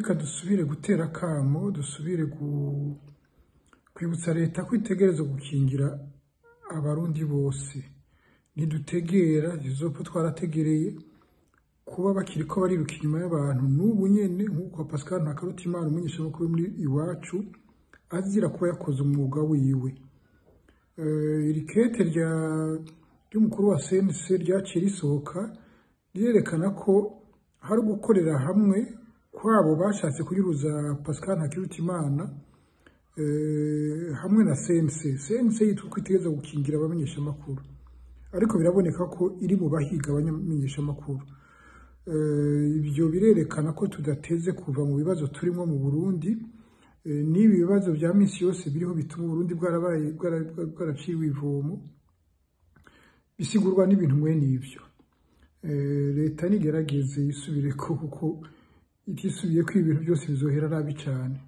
reka dusubire gutera akamo, dusubire kwibutsa leta ko itegereza gukingira abarundi bose. Ntidutegera izopfa twarategereye kuba bakiriko bariruka inyuma y'abantu n'ubu nyene nk'uko Pascal Ntakarutimana umumenyeshamakuru muri Iwacu azira kuba yakoze umwuga wiwe. Iri kete ry'umukuru wa CNC ryaciye risohoka ryerekana ko hari gukorera hamwe kwabo bashatse kuyiruza Pascal Ntakarutimana hamwe na CNC yitwa ko itegereza gukingira abamenyeshamakuru, ariko biraboneka ko iri mu bahiga abamenyeshamakuru. Ibyo birerekana ko tudateze kuva mu bibazo turimo mu Burundi, n'ibi bibazo bya misi yose biriho bituma Burundi bwaraciwe ivomo, bisigurwa n'ibintu mwene ivyo. Leta nigerageze yisubireko kuko itisubiye ko ibintu byose bizohera nabi cyane.